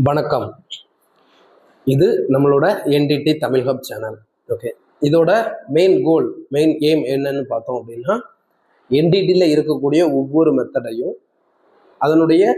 வணக்கம். இது நம்மளோட entity Tamil hub channel. Okay, இதோட மெயின் கோல், மெயின் எய்ம் என்னன்னு பார்த்தோம் அப்படின்னா, என்டிடியில் இருக்கக்கூடிய ஒவ்வொரு மெத்தடையும் அதனுடைய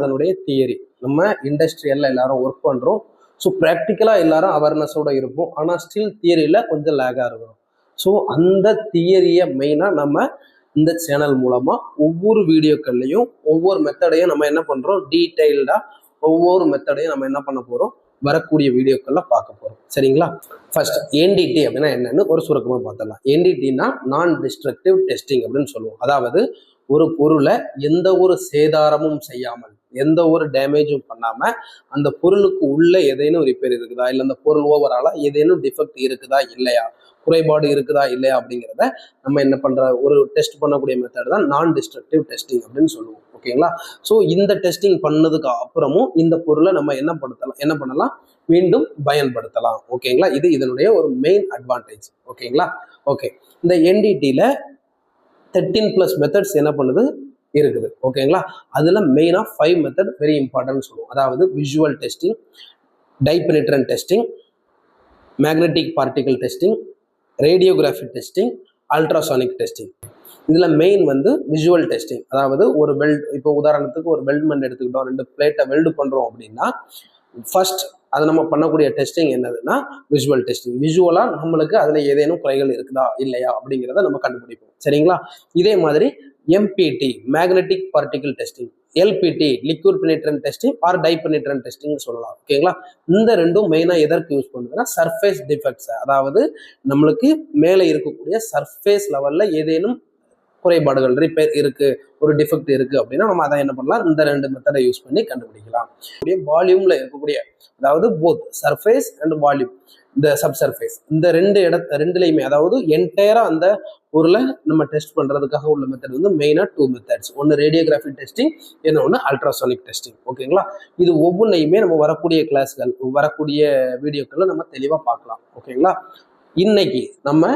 அதனுடைய தியரி நம்ம இண்டஸ்ட்ரியலில் எல்லாரும் ஒர்க் பண்ணுறோம். ஸோ ப்ராக்டிக்கலாக எல்லாரும் அவேர்னஸோடு இருப்போம். ஆனால் ஸ்டில் தியரியில் கொஞ்சம் லேகாக இருக்கும். ஸோ அந்த தியரியை மெயினாக நம்ம இந்த சேனல் மூலமாக ஒவ்வொரு வீடியோக்கள்லையும் ஒவ்வொரு மெத்தடையும் நம்ம என்ன பண்ணுறோம், டீட்டெயில்டாக ஒவ்வொரு மெத்தடையும் நம்ம என்ன பண்ண போகிறோம், வரக்கூடிய வீடியோக்கள்ல பார்க்க போகிறோம். சரிங்களா? ஃபர்ஸ்ட் என்டிடி அப்படின்னா என்னன்னு ஒரு சுருக்கமாக பார்த்துடலாம். என்டிடினா நான் டிஸ்ட்ரக்டிவ் டெஸ்டிங் அப்படின்னு சொல்லுவோம். அதாவது ஒரு பொருளை எந்த ஒரு சேதாரமும் செய்யாமல், எந்த ஒரு டேமேஜும் பண்ணாம அந்த பொருளுக்கு உள்ள ஏதேனும் ரிப்பேர் இருக்குதா, இல்லை அந்த பொருள் ஓவராலா ஏதேனும் டிஃபெக்ட் இருக்குதா இல்லையா, குறைபாடு இருக்குதா இல்லையா அப்படிங்கிறத நம்ம என்ன பண்ற ஒரு டெஸ்ட் பண்ணக்கூடிய மெத்தட் தான் நான் டிஸ்ட்ரக்டிவ் டெஸ்டிங் அப்படின்னு சொல்லுவோம். ஓகேங்களா? ஸோ இந்த டெஸ்டிங் பண்ணதுக்கு அப்புறமும் இந்த பொருளை நம்ம என்ன பண்ணலாம், மீண்டும் பயன்படுத்தலாம். ஓகேங்களா? இது இதனுடைய ஒரு மெயின் அட்வான்டேஜ். ஓகேங்களா? ஓகே, இந்த என்டிடியில் 13+ மெத்தட்ஸ் என்ன பண்ணுது இருக்குது. ஓகேங்களா? அதுல மெயினா 5 மெத்தட் வெரி இம்பார்ட்டன்ட் சொல்லுவோம். அதாவது visual testing, dye penetrant testing, magnetic particle testing, radiography testing, ultrasonic testing. இதுல மெயின் விஷுவல் டெஸ்டிங். அதாவது ஒரு வெல்ட், இப்போ உதாரணத்துக்கு ஒரு வெல்ட்மெண்ட் எடுத்துக்கிட்டோம், 2 பிளேட்டை வெல்டு பண்றோம் அப்படின்னா ஃபர்ஸ்ட் அது நம்ம பண்ணக்கூடிய டெஸ்டிங் என்னதுன்னா விஷுவல் டெஸ்டிங். விஷுவலா நம்மளுக்கு அதுல ஏதேனும் குறைகள் இருக்குதா இல்லையா அப்படிங்கிறத நம்ம கண்டுபிடிப்போம். சரிங்களா? இதே மாதிரி MPT magnetic particle testing, LPT liquid penetrant testing or dye penetrant testing சொல்லலாம். ஓகேங்களா? இந்த ரெண்டும் மெயினா எதற்கு யூஸ் பண்ணுதுன்னா சர்ஃபேஸ் டிஃபெக்ட்ஸ், அதாவது நம்மளுக்கு மேலே இருக்கக்கூடிய சர்ஃபேஸ் லெவல்ல ஏதேனும் குறைபாடுகள் ரிப்பேர் இருக்கு, ஒரு டிஃபெக்ட் இருக்கு அப்படின்னா நம்ம அதை என்ன பண்ணலாம், இந்த 2 மெத்தடை யூஸ் பண்ணி கண்டுபிடிக்கலாம். வால்யூம்ல இருக்கக்கூடிய, அதாவது போத் சர்ஃபேஸ் அண்ட் வால்யூம், இந்த சப் சர்ஃபேஸ், இந்த ரெண்டுலையுமே, அதாவது என்டையரா அந்த பொருளை நம்ம டெஸ்ட் பண்றதுக்காக உள்ள மெத்தட் மெயினா 2 மெத்தட்ஸ். ஒன்று ரேடியோகிராஃபி டெஸ்டிங், இன்னொன்று அல்ட்ராசானிக் டெஸ்டிங். ஓகேங்களா? இது ஒவ்வொன்றையுமே நம்ம வரக்கூடிய கிளாஸ்கள், வரக்கூடிய வீடியோக்களை நம்ம தெளிவா பார்க்கலாம். ஓகேங்களா? இன்னைக்கு நம்ம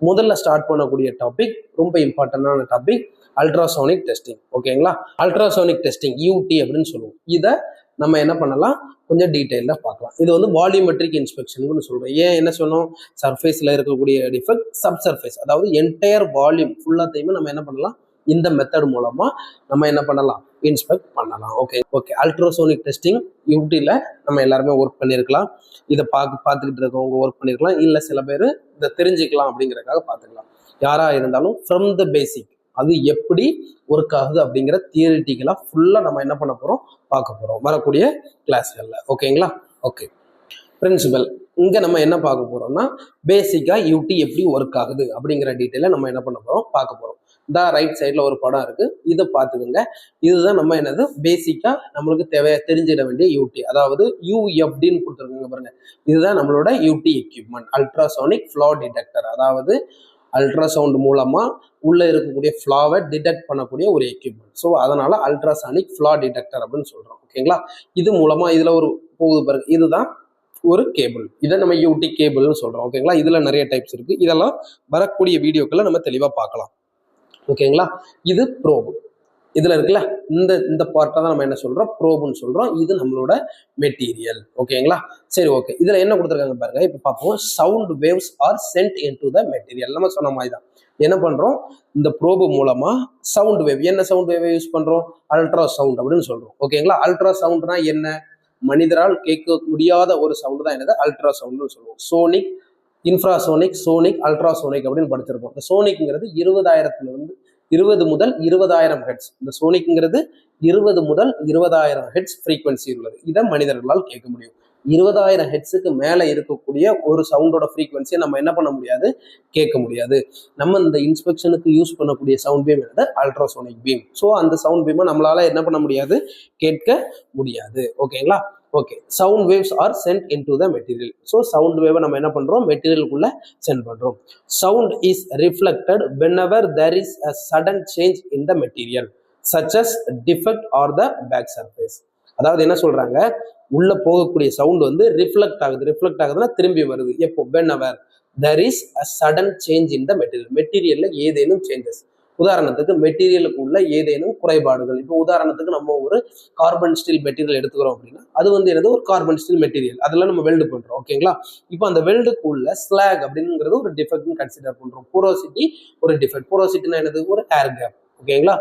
முதல்ல ஸ்டார்ட் பண்ணக்கூடிய டாபிக் ரொம்ப இம்பார்ட்டன்டான டாபிக், அல்ட்ராசோனிக் டெஸ்டிங். ஓகேங்களா? அல்ட்ராசோனிக் டெஸ்டிங் யூடி அப்படின்னு சொல்லுவோம். இதை நம்ம என்ன பண்ணலாம், கொஞ்சம் டீட்டெயிலாக பார்க்கலாம். இது வால்யூமெட்ரிக் இன்ஸ்பெக்ஷன் சொல்றோம். ஏன் என்ன சொன்னோம், சர்ஃபேஸ்ல இருக்கக்கூடிய டிஃபெக்ட், சப் சர்ஃபேஸ், அதாவது என்டையர் வால்யூம் ஃபுல்லாத்தையுமே நம்ம என்ன பண்ணலாம், இந்த மெத்தட் மூலமா நம்ம என்ன பண்ணலாம், இன்ஸ்பெக்ட் பண்ணலாம். ஓகே, அல்ட்ராசோனிக் டெஸ்டிங் யூடியில் நம்ம எல்லாருமே ஒர்க் பண்ணியிருக்கலாம். இதை பார்த்துக்கிட்டு இருக்கவங்க ஒர்க் பண்ணியிருக்கலாம், இல்லை சில பேர் இதை தெரிஞ்சுக்கலாம் அப்படிங்கிறதுக்காக பார்த்துக்கலாம். யாராக இருந்தாலும் ஃப்ரம் த பேசிக் அது எப்படி ஒர்க் ஆகுது அப்படிங்கிற தியரிட்டிக்கலாக ஃபுல்லாக நம்ம என்ன பண்ண போகிறோம், பார்க்க போகிறோம் வரக்கூடிய கிளாஸ்களில். ஓகேங்களா? ஓகே, பிரின்சிபல் இங்கே நம்ம என்ன பார்க்க போகிறோம்னா, பேசிக்காக யூடி எப்படி ஒர்க் ஆகுது அப்படிங்கிற டீட்டெயிலை நம்ம என்ன பண்ண போகிறோம், பார்க்க போகிறோம். இந்த ரைட் சைடில் ஒரு படம் இருக்கு, இதை பார்த்துக்கோங்க. இதுதான் நம்ம என்னது பேசிக்காக நம்மளுக்கு தெரிஞ்சிட வேண்டிய யூடி, அதாவது யூஎஃப்டின்னு கொடுத்துருக்காங்க பாருங்க. இதுதான் நம்மளோட யூடி எக்யூப்மெண்ட், அல்ட்ராசோனிக் ஃப்ளா டிடெக்டர். அதாவது அல்ட்ராசவுண்ட் மூலமா உள்ள இருக்கக்கூடிய ஃப்ளாவை டிடெக்ட் பண்ணக்கூடிய ஒரு எக்யூப்மெண்ட். ஸோ அதனால அல்ட்ராசானிக் ஃப்ளா டிடெக்டர் அப்படின்னு சொல்றோம். ஓகேங்களா? இது மூலமா இதுல ஒரு போகுது பாருங்க, இதுதான் ஒரு கேபிள். இதை நம்ம யூடி கேபிள்னு சொல்றோம். ஓகேங்களா? இதுல நிறைய டைப்ஸ் இருக்கு, இதெல்லாம் வரக்கூடிய வீடியோக்களை நம்ம தெளிவா பார்க்கலாம். ஓகேங்களா? இது ப்ரோபு. இதுல இருக்குல்ல, இந்த பார்ட்டை தான் நம்ம என்ன சொல்றோம், ப்ரோபுன்னு சொல்றோம். இது நம்மளோட மெட்டீரியல். ஓகேங்களா? சரி, ஓகே. இதுல என்ன கொடுத்துருக்காங்க பாருங்க. இப்ப பார்ப்போம். Sound waves are sent into the material. நம்ம சொன்ன மாதிரி தான் என்ன பண்றோம், இந்த ப்ரோபு மூலமா சவுண்ட் வேவ், என்ன சவுண்ட் வேவ் யூஸ் பண்றோம், அல்ட்ரா சவுண்ட் அப்படின்னு சொல்றோம். ஓகேங்களா? அல்ட்ரா சவுண்ட்னா என்ன, மனிதரால் கேட்க முடியாத ஒரு சவுண்ட் தான் என்னது அல்ட்ரா சவுண்ட்னு சொல்லுவோம். சோனிக், இன்ஃப்ராசோனிக், சோனிக், அல்ட்ராசோனிக் அப்படின்னு படிச்சிருப்போம். இந்த சோனிக்ங்கிறது 20 முதல் 20,000 ஹெட்ஸ். இந்த சோனிக்ங்கிறது 20 முதல் 20,000 ஹெட்ஸ் ஃப்ரீக்வன்சி உள்ளது. இதை மனிதர்களால் கேட்க முடியும். 20,000 ஹெட்ஸுக்கு மேலே இருக்கக்கூடிய ஒரு சவுண்டோட ஃப்ரீக்வன்சியை நம்ம என்ன பண்ண முடியாது, கேட்க முடியாது. நம்ம இந்த இன்ஸ்பெக்ஷனுக்கு யூஸ் பண்ணக்கூடிய சவுண்ட் பீம் என்னது, அல்ட்ராசோனிக் பீம். ஸோ அந்த சவுண்ட் பீமை நம்மளால என்ன பண்ண முடியாது, கேட்க முடியாது. ஓகேங்களா? Okay, sound waves are sent into the material. So sound வேவை நம்ம என்ன பண்றோம், மெட்டீரியலுக்குள்ள சென்ட் பண்றோம். Sound is reflected whenever there is a sudden change in the material such as defect or the back surface. அதாவது என்ன சொல்றாங்க, உள்ள போகக்கூடிய சவுண்ட் ரிஃப்ளெக்ட் ஆகுது. ரிஃப்ளெக்ட் ஆகுதுன்னா திரும்பி வருது. எப்போ, whenever there is a sudden change in the material, மெட்டீரியல்ல ஏதேனும் சேஞ்சஸ், உதாரணத்துக்கு மெட்டீரியலுக்கு உள்ள ஏதேனும் குறைபாடுகள். இப்போ உதாரணத்துக்கு நம்ம ஒரு கார்பன் ஸ்டீல் மெட்டீரியல் எடுத்துக்கிறோம் அப்படின்னா அது வந்து என்னது ஒரு கார்பன் ஸ்டீல் மெட்டீரியல், அதெல்லாம் நம்ம வெல்டு பண்றோம். ஓகேங்களா? இப்போ அந்த வெல்டுக்கு உள்ள ஸ்லாக் அப்படிங்கிறது ஒரு டிஃபெக்ட்னு கன்சிடர் பண்றோம். போரோசிட்டி ஒரு டிஃபெக்ட். போரோசிட்டினா என்னது? ஒரு ஏர் கேப். ஓகேங்களா?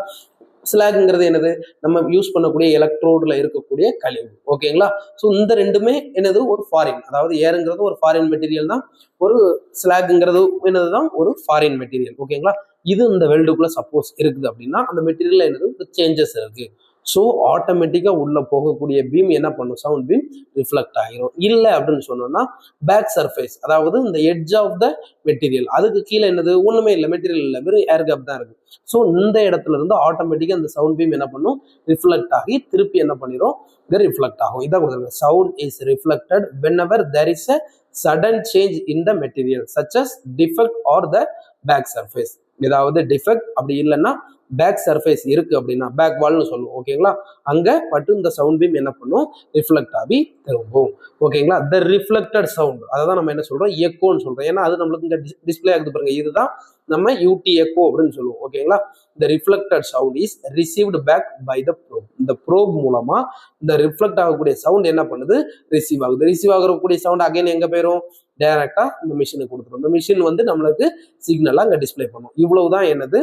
ஸ்லாக்ங்கிறது என்னது? நம்ம யூஸ் பண்ணக்கூடிய எலக்ட்ரோட்ல இருக்கக்கூடிய கழிவு. ஓகேங்களா? ஸோ இந்த ரெண்டுமே என்னது? ஒரு ஃபாரின், அதாவது ஏருங்கிறது ஒரு ஃபாரின் மெட்டீரியல் தான், ஒரு ஸ்லாக்ங்கிறது என்னதுதான்? ஒரு ஃபாரின் மெட்டீரியல். ஓகேங்களா? இது இந்த வெல்டுக்குள்ள சப்போஸ் இருக்குது அப்படின்னா அந்த மெட்டீரியல்ல என்னது? சேஞ்சஸ் இருக்கு. ஸோ ஆட்டோமேட்டிக்கா உள்ள போகக்கூடிய பீம் என்ன பண்ணும்? சவுண்ட் பீம் ரிஃப்ளெக்ட் ஆகிரும். இல்லை அப்படின்னு சொன்னோம்னா பேக் சர்ஃபேஸ், அதாவது இந்த எட்ஜ் ஆஃப் த மெட்டீரியல், அதுக்கு கீழே என்னது? ஒண்ணுமே இல்லை, மெட்டீரியல் இல்லை, வெறும் ஏர் கேப் தான் இருக்கு. ஸோ இந்த இடத்துல இருந்து ஆட்டோமேட்டிக்கா இந்த சவுண்ட் பீம் என்ன பண்ணும்? ரிஃப்ளெக்ட் ஆகி திருப்பி என்ன பண்ணிடும்? இது ரிஃப்ளெக்ட் ஆகும். இதான் கொடுத்துருங்க. Sound is reflected whenever there is a sudden change in the material such as defect or the back surface. ஏதாவது டிஃபெக்ட் அப்படி இல்லைன்னா பேக் சர்ஃபேஸ் இருக்கு அப்படின்னா பேக் வால்னு சொல்லுவோம். ஓகேங்களா? அங்க பட்டு இந்த சவுண்ட் பீம் என்ன பண்ணும்? ரிஃப்ளெக்ட் ஆகி திரும்பும். ஓகேங்களா? த ரிஃப்ளெக்டட் சவுண்ட், அதை தான் நம்ம என்ன சொல்றோம்? எக்கோன்னு சொல்றோம். ஏன்னா அது நம்மளுக்கு இங்க டிஸ்பிளே ஆகுது பாருங்க, இதுதான் நம்ம யூடி எக்கோ அப்படின்னு சொல்லுவோம். ஓகேங்களா? The reflected sound is received back by the probe. இந்த ப்ரோப் மூலமா இந்த ரிஃப்ளெக்ட் ஆகக்கூடிய சவுண்ட் என்ன பண்ணுது? ரிசீவ் ஆகுது. ரிசீவ் ஆகக்கூடிய சவுண்ட் அகைன் எங்க போயிரும்? டைரக்டா இந்த மிஷினுக்கு கொடுத்துரும். இந்த மிஷின் வந்து நம்மளுக்கு சிக்னலா அங்க டிஸ்பிளே பண்ணும். இவ்வளவுதான் என்னது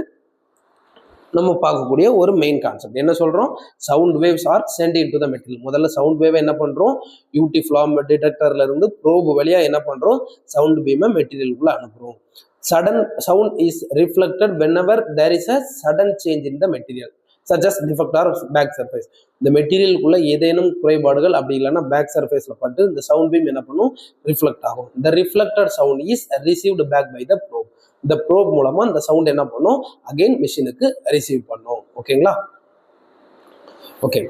நம்ம பார்க்கக்கூடிய ஒரு மெயின் கான்செப்ட். என்ன சொல்றோம்? Sound waves are sent into the material. முதல்ல சவுண்ட் வேவ் என்ன பண்றோம்? யூடி ஃபிளாம் டிடெக்டர்ல இருந்து ப்ரோப் வழியா என்ன பண்றோம்? சவுண்ட் பீமை மெட்டீரியலுக்குள்ள அனுப்புறோம். Sudden sound is reflected whenever there is a sudden change in the material such as defect or back surface. இந்த மெட்டீரியலுக்குள்ள ஏதேனும் குறைபாடுகள் அப்படி இல்லைன்னா பேக் சர்ஃபேஸ்ல பட்டு இந்த சவுண்ட் பீம் என்ன பண்ணும்? ரிஃப்ளெக்ட் ஆகும். the reflected sound is received back by the probe. இந்த ப்ரோப் மூலமா இந்த சவுண்ட் என்ன பண்ணும்? அகைன் மிஷினுக்கு ரிசீவ் பண்ணும். ஓகேங்களா? Okay.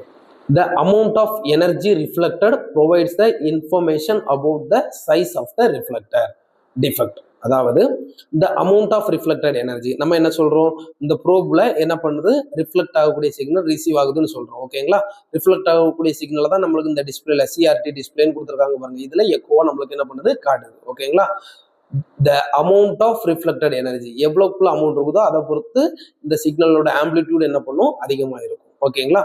The amount of energy reflected provides the information about the size of the reflector defect. அதாவது இந்த அமௌண்ட் ஆஃப் ரிஃப்ளெக்டட் எனர்ஜி நம்ம என்ன சொல்றோம்? இந்த ப்ரோப்ல என்ன பண்ணுது? ரிஃப்ளெக்ட் ஆகக்கூடிய சிக்னல் ரிசீவ் ஆகுதுன்னு சொல்றோம். ஓகேங்களா? ரிஃப்ளெக்ட் ஆகக்கூடிய சிக்னல் தான் நம்மளுக்கு இந்த டிஸ்பிளேல சிஆர்டி டிஸ்பிளேன்னு கொடுத்துருக்காங்க பாருங்க, இதுல எக்கோவா நம்மளுக்கு என்ன பண்ணுது? காட்டுது. ஓகேங்களா? The amount of reflected energy, எவ்வளவுக்குள்ள அமௌண்ட் இருக்குதோ அதை பொறுத்து இந்த சிக்னலோட ஆம்பிளிடியூட் என்ன பண்ணும்? அதிகமாக இருக்கும். ஓகேங்களா?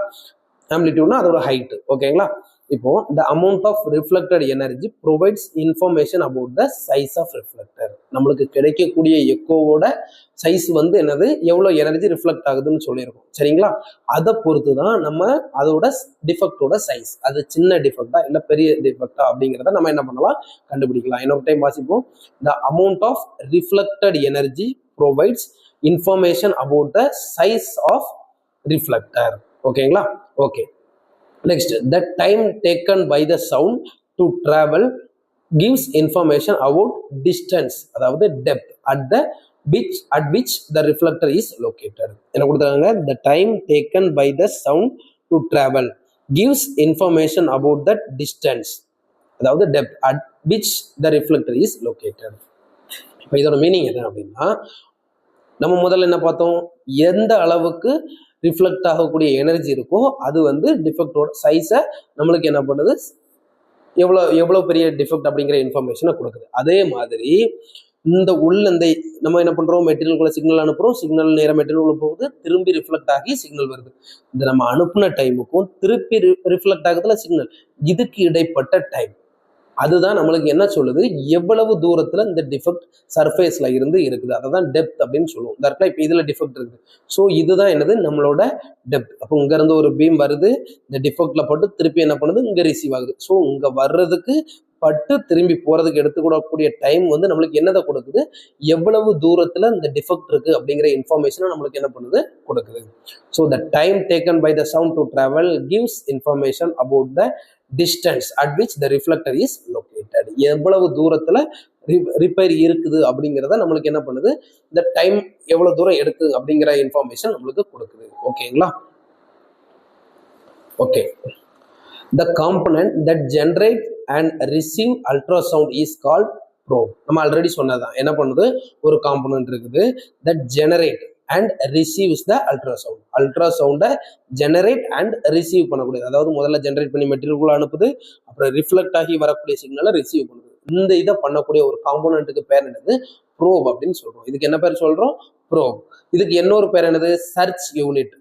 ஆம்பிளிடியூட்னா அதோட ஹைட். ஓகேங்களா? இப்போ the amount of reflected energy provides information about the size of reflector. நம்மளுக்கு கிடைக்கக்கூடிய எக்கோவோட சைஸ் வந்து என்னது? எவ்வளவு எனர்ஜி ரிஃப்ளெக்ட் ஆகுதுன்னு சொல்லியிருக்கோம். சரிங்களா? அதை பொறுத்து தான் நம்ம அதோட டிஃபெக்டோட சைஸ், அது சின்ன டிஃபெக்டா இல்லை பெரிய டிஃபெக்டா அப்படிங்கிறத நம்ம என்ன பண்ணலாம்? கண்டுபிடிக்கலாம். இன்னொரு டைம் வாசிப்போம். the amount of reflected energy provides information about the size of reflector. ஓகேங்களா? Okay. Next, the time taken by the sound to travel gives information about distance, அதாவது depth at which the reflector is located. என்ன கொடுத்தாங்க? The time taken by the sound to travel gives information about that distance, அதாவது depth at which the reflector is located. இப்போ இதோட meaning என்ன அப்படின்னா, நம்ம முதல்ல என்ன பார்த்தோம்? எந்த அளவுக்கு ரிஃப்ளெக்ட் ஆகக்கூடிய எனர்ஜி இருக்கோ அது வந்து டிஃபெக்டோட சைஸை நம்மளுக்கு என்ன பண்ணுது? எவ்வளோ பெரிய டிஃபெக்ட் அப்படிங்கிற இன்ஃபர்மேஷனை கொடுக்குது. அதே மாதிரி இந்த நம்ம என்ன பண்றோம்? மெட்டீரியலுக்குள்ள சிக்னல் அனுப்புறோம். சிக்னல் நேரம் மெட்டீரியல் போகுது, திரும்பி ரிஃப்ளெக்ட் ஆகி சிக்னல் வருது. இந்த நம்ம அனுப்புன டைமுக்கும் திருப்பி ரிஃப்ளெக்ட் ஆகுதுல சிக்னல், இதுக்கு இடைப்பட்ட டைம், அதுதான் நம்மளுக்கு என்ன சொல்லுது? எவ்வளவு தூரத்துல இந்த டிஃபெக்ட் சர்ஃபேஸ்ல இருந்து இருக்குது, அதை தான் டெப்த் அப்படின்னு சொல்லுவோம். இந்த இடத்துல இப்போ இதுல டிஃபெக்ட் இருக்குது. ஸோ இதுதான் என்னது? நம்மளோட டெப்த். அப்போ இங்க இருந்து ஒரு பீம் வருது, இந்த டிஃபெக்ட்ல பட்டு திருப்பி என்ன பண்ணுது? இங்க ரிசீவ் ஆகுது. ஸோ இங்க வர்றதுக்கு பட்டு திரும்பி போறதுக்கு எடுத்துக்கூடக்கூடிய டைம் வந்து நம்மளுக்கு என்னதை கொடுக்குது? எவ்வளவு தூரத்துல இந்த டிஃபெக்ட் இருக்கு அப்படிங்கிற இன்ஃபர்மேஷனை நம்மளுக்கு என்ன பண்ணுது? கொடுக்குது. So the time taken by the sound to travel gives information about the distance at which the reflector is located. எவ்வளவு தூரத்துல ரிப்பேர் இருக்குது அப்படிங்கிறத நம்மளுக்கு என்ன பண்ணுது? இந்த டைம் எவ்வளவு தூரம் எடுக்கு அப்படிங்கிற இன்ஃபர்மேஷன் நம்மளுக்கு கொடுக்குது. ஓகேங்களா? Okay. The component that generate and receive ultrasound is called probe. நம்ம ஆல்ரெடி சொன்னதான். என்ன பண்ணுது? ஒரு காம்பனன்ட் இருக்குது that generate and receives the ultrasound. அல்ட்ராசவுண்டை ஜெனரேட் அண்ட் ரிசீவ் பண்ணக்கூடியது. அதாவது முதல்ல ஜெனரேட் பண்ணி மெட்டீரியலுக்குள்ள அனுப்புது, அப்புறம் ரிஃப்ளெக்ட் ஆகி வரக்கூடிய சிக்னலை ரிசீவ் பண்ணுது. இந்த இதை பண்ணக்கூடிய ஒரு காம்போனன்ட்டுக்கு பேர் என்னது? ப்ரோப் அப்படின்னு சொல்றோம். இதுக்கு என்ன பேர் சொல்றோம்? ப்ரோப். இதுக்கு இன்னொரு பேர் என்னது? Search unit.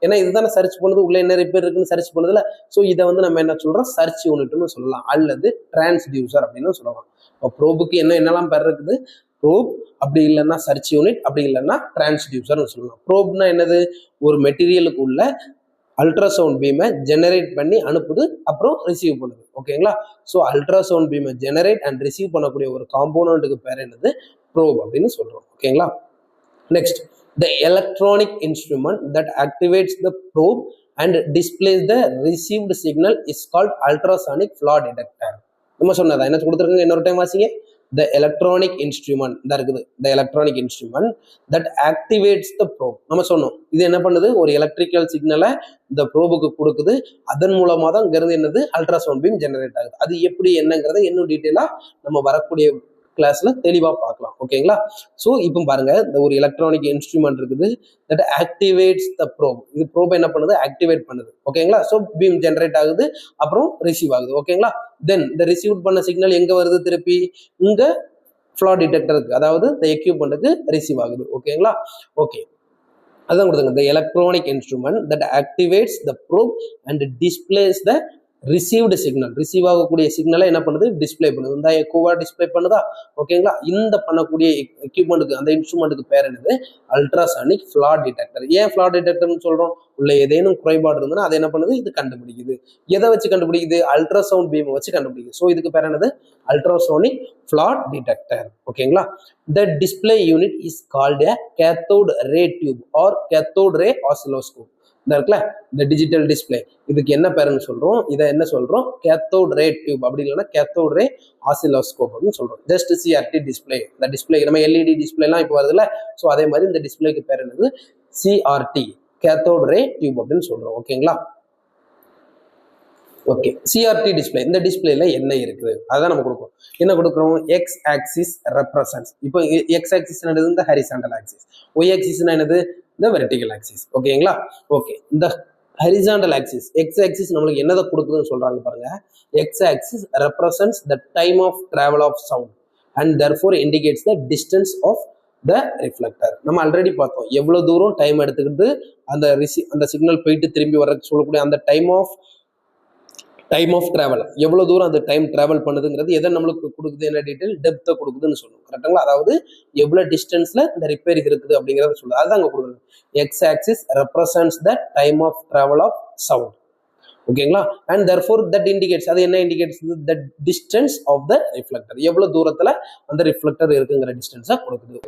ஏன்னா இதுதானே சர்ச் பண்ணுது, உள்ள என்ன ரிப்பேர் இருக்குன்னு சர்ச் பண்ணுதுல. ஸோ இதை வந்து நம்ம என்ன சொல்றோம்? சர்ச் யூனிட்னு சொல்லலாம், அல்லது டிரான்ஸ்டியூசர் அப்படின்னு சொல்லலாம். இப்போ ப்ரோபுக்கு என்னெல்லாம் பேர் இருக்குது? ப்ரோப், அப்படி இல்லைன்னா சர்ச் யூனிட், அப்படி இல்லைன்னா டிரான்ஸ்டியூசர்னு சொல்லலாம். ப்ரோப்னா என்னது? ஒரு மெட்டீரியலுக்கு உள்ள அல்ட்ராசவுண்ட் பீமை ஜெனரேட் பண்ணி அனுப்புது, அப்புறம் ரிசீவ் பண்ணுது. ஓகேங்களா? ஸோ அல்ட்ராசவுண்ட் பீமை ஜெனரேட் அண்ட் ரிசீவ் பண்ணக்கூடிய ஒரு காம்போனண்ட்டுக்கு பேர் என்னது? ப்ரோப் அப்படின்னு சொல்றோம். ஓகேங்களா? Next, the electronic instrument that activates the probe and displays the received signal is called ultrasonic flaw detector. நம்ம சொன்னதா என்ன கொடுத்துருக்காங்க? இன்னொரு டைம் வாசிங்க. The electronic instrument தான் இருக்குது. The electronic instrument that activates the probe. நம்ம சொன்னோம், இது என்ன பண்ணுது? ஒரு எலக்ட்ரிக்கல் சிக்னலை இந்த ப்ரோபுக்கு கொடுக்குது. அதன் மூலமா தான் இங்கிருந்து என்னது? அல்ட்ராசவுண்ட் பீம் ஜெனரேட் ஆகுது. அது எப்படி என்னங்கிறத இன்னும் டீட்டெயிலா நம்ம வரக்கூடிய கிளாஸ்ல தெளிவா பார்க்கலாம். ஓகேங்களா? ஸோ இப்போ பாருங்க, இந்த ஒரு எலக்ட்ரானிக் இன்ஸ்ட்ருமெண்ட் இருக்குது, தட் ஆக்டிவேட்ஸ் த ப்ரோப். இது ப்ரோப் என்ன பண்ணுது? ஆக்டிவேட் பண்ணுது. ஓகேங்களா? ஸோ பீம் ஜெனரேட் ஆகுது, அப்புறம் ரிசீவ் ஆகுது. ஓகேங்களா? தென் இந்த ரிசீவ் பண்ண சிக்னல் எங்க வருது? திருப்பி இங்க ஃப்ளா டிடெக்டருக்கு, அதாவது இந்த எக்யூப்மெண்ட்டுக்கு ரிசீவ் ஆகுது. ஓகேங்களா? ஓகே, அதான் கொடுத்துங்க. த electronic instrument that activates the probe and displays the received signal. Receive ஆகக்கூடிய சிக்னலை என்ன பண்ணுது? டிஸ்பிளே பண்ணுது. இந்த எக்கோவா டிஸ்பிளே பண்ணுதா? ஓகேங்களா? இந்த பண்ணக்கூடிய எக்யூப்மெண்ட்டுக்கு, அந்த இன்ஸ்ட்ருமெண்ட்டுக்கு பேர் என்னது? Ultrasonic flaw detector. ஏன் ஃப்ளா டிடெக்டர்னு சொல்றோம்? உள்ள ஏதேனும் குறைபாடு இருந்ததுன்னா அதை என்ன பண்ணுது? இது கண்டுபிடிக்குது. எதை வச்சு கண்டுபிடிக்குது? அல்ட்ராசவுண்ட் பீமை வச்சு கண்டுபிடிக்குது. ஸோ இதுக்கு பேர் என்னது? Ultrasonic flaw detector. ஓகேங்களா? The display unit is called a cathode ray tube or cathode ray oscilloscope. இந்த இருக்குல்ல, இந்த டிஜிட்டல் டிஸ்பிளே, இதுக்கு என்ன பேருன்னு சொல்றோம்? இதை என்ன சொல்றோம்? கேத்தோட் ரே டியூப், அப்படி இல்லைன்னா கேத்தோட் ரே ஆசிலோஸ்கோப் அப்படின்னு சொல்றோம். Just CRT display. இந்த டிஸ்பிளே நம்ம எல்இடி டிஸ்பிளே எல்லாம் இப்போ வருதுல்ல, ஸோ அதே மாதிரி இந்த டிஸ்பிளேக்கு பேர் என்னது? சிஆர்டி, கேத்தோட் ரே டியூப் அப்படின்னு சொல்றோம். ஓகேங்களா? Okay, CRT display. இந்த டிஸ்பிளேல என்ன இருக்குது? அதான் நம்ம கொடுக்குறோம். என்ன கொடுக்குறோம்? X axis represents. இப்போ எக்ஸ் ஆக்சிஸ் என்னது? இந்த ஹரிசாண்டல் ஆக்சிஸ். ஒய் ஆக்சிஸ்னா என்னது? இந்த வெர்டிகல் ஆக்சிஸ். ஓகேங்களா? ஓகே, இந்த ஹரிசாண்டல் ஆக்சிஸ், எக்ஸ் ஆக்சிஸ் நம்மளுக்கு என்னதை கொடுக்குதுன்னு சொல்றாங்க பாருங்க. X axis represents the time of travel of sound and therefore indicates the distance of the reflector. நம்ம ஆல்ரெடி பார்த்தோம், எவ்வளவு தூரம் டைம் எடுத்துக்கிட்டு அந்த சிக்னல் போயிட்டு திரும்பி வர்றதுக்கு சொல்லக்கூடிய அந்த டைம் ஆஃப் டிராவல், எவ்வளவு தூரம் அந்த டைம் டிராவல் பண்ணுதுங்கிறது எதை நம்மளுக்கு கொடுக்குது? என்ன டீட்டெயில்? டெப்த்தை கொடுக்குதுன்னு சொல்லுவோம். கரெக்டுங்களா? அதாவது எவ்வளவு டிஸ்டன்ஸ்ல இந்த ரிப்பேர் இருக்குது அப்படிங்கிறத சொல்லுது. அதுதான் அங்கே கொடுக்குறது. X axis represents the time of travel of sound. ஓகேங்களா? அண்ட் தர்ஃபோர் தட் இண்டிகேட்ஸ், அது என்ன indicates? The distance of the reflector, எவ்வளவு தூரத்துல அந்த ரிஃப்ளெக்டர் இருக்குங்கிற டிஸ்டன்ஸை கொடுக்குது.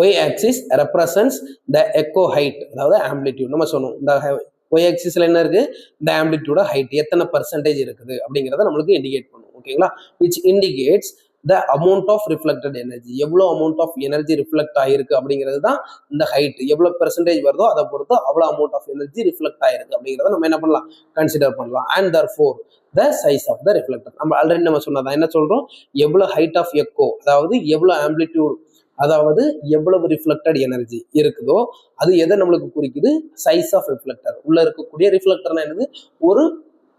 Y axis represents the echo height, அதாவது ஆம்பிளிடியூட். நம்ம சொன்னோம், இந்த ஒய் ஆக்சிஸ்ல என்ன இருக்கு? இந்த ஆம்பிளிடியூட ஹைட் எத்தனை பர்சன்டேஜ் இருக்குது அப்படிங்கிறத நம்மளுக்கு இண்டிகேட் பண்ணும். ஓகேங்களா? Which indicates the amount of reflected energy, எவ்வளோ அமௌண்ட் ஆஃப் எனர்ஜி ரிஃப்ளெக்ட் ஆயிருக்கு அப்படிங்கிறது தான் இந்த ஹைட். எவ்வளோ பெர்சன்டேஜ் வருதோ அதை பொறுத்து அவ்வளோ அமௌண்ட் ஆஃப் எனர்ஜி ரிஃப்ளெக்ட் ஆயிருக்கு அப்படிங்கிறத நம்ம என்ன பண்ணலாம்? கன்சிடர் பண்ணலாம். And therefore the size of the reflector. நம்ம ஆல்ரெடி நம்ம சொன்னதான் என்ன சொல்றோம்? எவ்வளோ ஹைட் ஆஃப் எக்கோ, அதாவது எவ்வளோ ஆம்பிளிடியூட், அதாவது எவ்வளவு ரிஃப்ளெக்டட் எனர்ஜி இருக்குதோ அது எதை நம்மளுக்கு குறிக்குது? Size of reflector. உள்ள இருக்கக்கூடிய ரிஃப்ளெக்டர்னா என்னது? ஒரு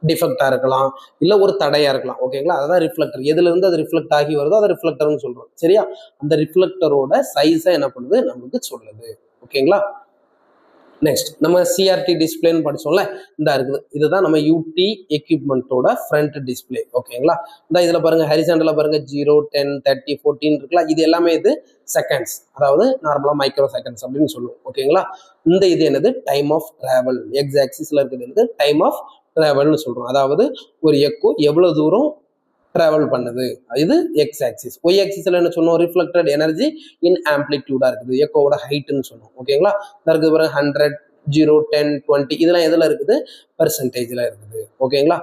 டிஃபெக்டா இருக்கலாம், இல்ல ஒரு தடையா இருக்கலாம். ஓகேங்களா? அதான் ரிஃப்ளெக்டர். எதுல இருந்து அது ரிஃப்ளெக்ட் ஆகி வருதோ அதை ரிஃப்ளெக்டர்னு சொல்றோம். சரியா? அந்த ரிஃப்ளெக்டரோட சைஸை என்ன பண்ணுது? நம்மளுக்கு சொல்லுது. ஓகேங்களா? நெக்ஸ்ட், நம்ம சிஆர்டி டிஸ்பிளேன்னு படிச்சோம்ல, இந்த இருக்குது. இதுதான் நம்ம யூடி எக்யூப்மெண்ட்டோட ஃப்ரண்ட் டிஸ்பிளே. ஓகேங்களா? இந்த இதுல பாருங்க, ஹரிசாண்டல்ல பாருங்க 0, 10, 30, 14 இருக்குல்ல, இது எல்லாமே இது செகண்ட்ஸ், அதாவது நார்மலா மைக்ரோ செகண்ட்ஸ் அப்படின்னு சொல்லுவோம். ஓகேங்களா? இந்த இது என்னது? Time of travel. எக்ஸ் ஆக்சிஸ்ல இருக்குது என்னது? டைம் ஆஃப் டிராவல்னு சொல்றோம். அதாவது ஒரு எக்கோ எவ்வளவு தூரம் டிராவல் பண்ணுது, இது எக்ஸ் ஆக்சிஸ். ஒய் ஆக்சிஸ்ல என்ன சொன்னோம்? ரிஃப்ளெக்டட் எனர்ஜி இன் ஆம்பிளிடியூடா இருக்குது, எக்கோவோட ஹைட்னு சொன்னோம். ஓகேங்களா? இருக்குது பாருங்க 100, 0, 10, 20 இதெல்லாம் எதுல இருக்குது? பெர்சன்டேஜ்ல இருக்குது. ஓகேங்களா?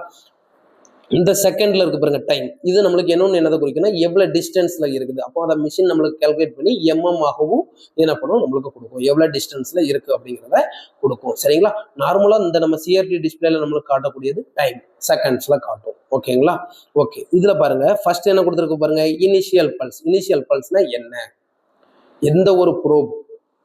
இந்த செகண்ட்ல இருக்கு பாருங்க டைம், இது நம்மளுக்கு என்னன்னு என்னதை குறிக்கணும்? எவ்வளவு டிஸ்டன்ஸ்ல இருக்குது. அப்போ அந்த மிஷின் நம்மளுக்கு கால்குலேட் பண்ணி எம்எம் ஆகவும் என்ன பண்ணும்? நம்மளுக்கு கொடுக்கும். எவ்வளவு டிஸ்டன்ஸ்ல இருக்கு அப்படிங்கிறத கொடுக்கும். சரிங்களா? நார்மலா இந்த நம்ம சிஆர்டி டிஸ்பிளேல நம்மளுக்கு காட்டக்கூடியது டைம் செகண்ட்ஸ்ல காட்டும். ஓகேங்களா? ஓகே, இதுல பாருங்க ஃபர்ஸ்ட் என்ன கொடுத்துருக்கு பாருங்க? Initial pulse. இனிஷியல் பல்ஸ்னா என்ன? எந்த ஒரு ப்ரோப்,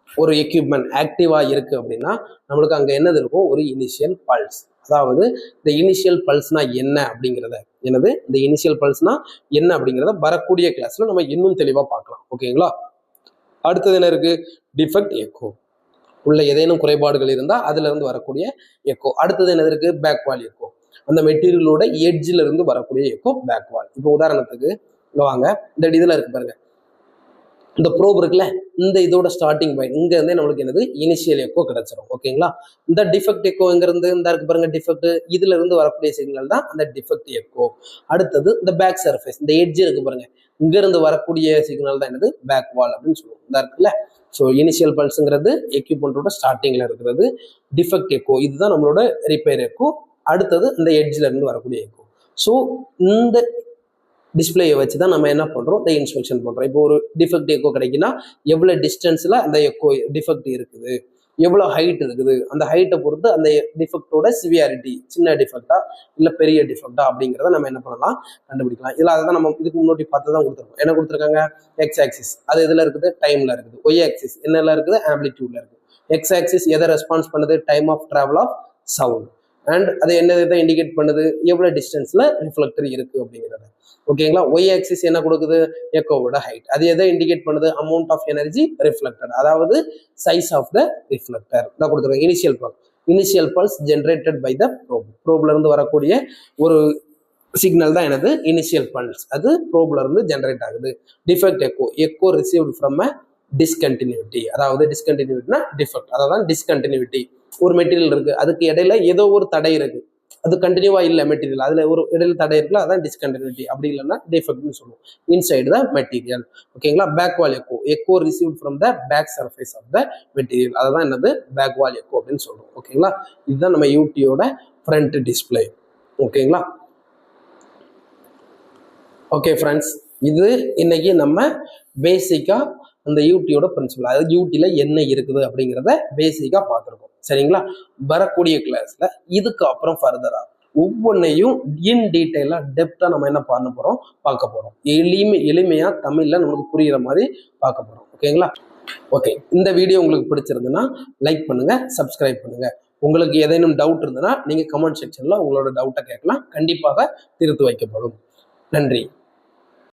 ஒரு எக்யூப்மெண்ட் ஆக்டிவா இருக்கு அப்படின்னா நம்மளுக்கு அங்க என்னது இருக்கும்? ஒரு இனிஷியல் பல்ஸ். அதாவது இந்த இனிஷியல் பல்ஸ்னா என்ன அப்படிங்கிறத, என்னது இந்த இனிஷியல் பல்ஸ்னா என்ன அப்படிங்கிறத வரக்கூடிய கிளாஸ்ல நம்ம இன்னும் தெளிவா பார்க்கலாம். ஓகேங்களா? அடுத்தது என்ன இருக்கு? Defect echo. உள்ள ஏதேனும் குறைபாடுகள் இருந்தால் அதுல இருந்து வரக்கூடிய எக்கோ. அடுத்தது என்ன இருக்கு? பேக்வால் எக்கோ. அந்த மெட்டீரியலோட எட்ஜில் இருந்து வரக்கூடிய எக்கோ பேக்வால். இப்போ உதாரணத்துக்கு இங்க வாங்க, இந்த இதுல இருக்கு பாருங்க, இந்த ப்ரோப் இருக்குல்ல, இந்த இதோட ஸ்டார்டிங் பாயிண்ட் இங்க இருந்தே நம்மளுக்கு என்னது? இனிஷியல் எக்கோ கிடைச்சிடும். ஓகேங்களா? இந்த டிஃபெக்ட் எக்கோ எங்க இருந்து? இந்த இருக்கு பாருங்க டிஃபெக்ட், இதுல இருந்து வரக்கூடிய சிக்னல் தான் அந்த டிஃபெக்ட் எக்கோ. அடுத்தது இந்த பேக் சர்ஃபேஸ், இந்த எட்ஜ் இருக்கு பாருங்க, இங்க இருந்து வரக்கூடிய சிக்னல் தான் என்னது? பேக் வால் அப்படின்னு சொல்லுவோம். இந்த இருக்குல்ல, ஸோ இனிஷியல் பல்ஸுங்கிறது எக்யூப்மெண்ட்டோட ஸ்டார்டிங்ல இருக்கிறது. டிஃபெக்ட் எக்கோ இதுதான் நம்மளோட ரிப்பேர் எக்கோ. அடுத்தது இந்த எட்ஜ்ல இருந்து வரக்கூடிய எக்கோ. ஸோ இந்த டிஸ்பிளேயை வச்சு தான் நம்ம என்ன பண்றோம்? இந்த இன்ஸ்பெக்ஷன் பண்றோம். இப்போ ஒரு டிஃபெக்ட் எக்கோ கிடைக்குன்னா எவ்வளவு டிஸ்டன்ஸ்ல அந்த எக்கோ டிஃபெக்ட் இருக்குது, எவ்வளவு ஹைட் இருக்குது, அந்த ஹைட்டை பொறுத்து அந்த டிஃபெக்டோட சிவியாரிட்டி, சின்ன டிஃபெக்டா இல்ல பெரிய டிஃபெக்டா அப்படிங்கிறத நம்ம என்ன பண்ணலாம்? கண்டுபிடிக்கலாம். இதுல அதை தான் நம்ம இதுக்கு முன்னாடி பார்த்து தான் கொடுத்துருக்கோம். என்ன கொடுத்துருக்காங்க? எக்ஸ் ஆக்சிஸ் அது இதுல இருக்குது, டைம்ல இருக்குது. ஒய் ஆக்சிஸ் என்னெல்லாம் இருக்குது? ஆம்பிளிடியூட்ல இருக்குது. எக்ஸ் ஆக்சிஸ் எதை ரெஸ்பான்ஸ் பண்ணுது? Time of travel of sound. And அது என்ன இதை இண்டிகேட் பண்ணுது? எவ்வளவு டிஸ்டன்ஸ்ல ரிஃப்ளெக்டர் இருக்கு அப்படிங்கிறத. ஓகேங்களா? ஒய் ஆக்சிஸ் என்ன கொடுக்குது? எக்கோவோட ஹைட். அது எதை இண்டிகேட் பண்ணுது? அமௌண்ட் ஆஃப் எனர்ஜி ரிஃப்ளெக்டட், அதாவது சைஸ் ஆஃப் த ரிஃப்ளெக்டர் தான் கொடுத்துருக்காங்க. Initial pulse generated by the probe. ப்ரோப்ல இருந்து வரக்கூடிய ஒரு சிக்னல் தான் எனது இனிஷியல் பல்ஸ், அது ப்ரோப்ல இருந்து ஜென்ரேட் ஆகுது. Defect echo received from a discontinuity, அதாவது டிஸ்கண்டினியூட்டினா டிஃபெக்ட், அதான் டிஸ்கண்டினியூட்டி. ஒரு மெட்டீரியல் இருக்கு, அதுக்கு இடையில ஏதோ ஒரு தடை இருக்கு, அது கண்டினியூவா இல்ல மெட்டீரியல், அதுல ஒரு இடையில தடை இருக்குல்ல, அதான் டிஸ்கண்டினியூட்டி. அப்படி இல்லைன்னா டிஃபெக்ட்னு சொல்லுவோம். Inside the material. ஓகேங்களா? Backwall echo received from the back surface of the material, அதான் என்னது? பேக்வால் எக்கோ அப்படின்னு சொல்லுவோம். ஓகேங்களா? இதுதான் நம்ம யூடியோட ஃப்ரண்ட் டிஸ்பிளே. ஓகேங்களா? ஓகே ஃப்ரெண்ட்ஸ், இது இன்னைக்கு நம்ம பேசிக்கா அந்த யூடியோட பிரின்சிபல், அதாவது யூடில என்ன இருக்குது அப்படிங்கிறத பேசிக்கா பார்த்துருக்கோம். சரிங்களா? வரக்கூடிய கிளாஸ்ல இதுக்கு அப்புறம் ஃபர்தரா ஒவ்வொன்றையும் இன் டீட்டெயிலா டெப்தா நம்ம என்ன பண்ண போறோம்? பார்க்க போறோம். எளிமையா தமிழ்ல நமக்கு புரியுற மாதிரி பார்க்க போறோம். ஓகேங்களா? ஓகே, இந்த வீடியோ உங்களுக்கு பிடிச்சிருந்ததுன்னா லைக் பண்ணுங்க, சப்ஸ்கிரைப் பண்ணுங்க. உங்களுக்கு ஏதேனும் டவுட் இருந்ததுன்னா நீங்க கமெண்ட் செக்ஷன்ல உங்களோட டவுட்டை கேட்கலாம். கண்டிப்பாக தீர்த்து வைக்கப்படும். நன்றி.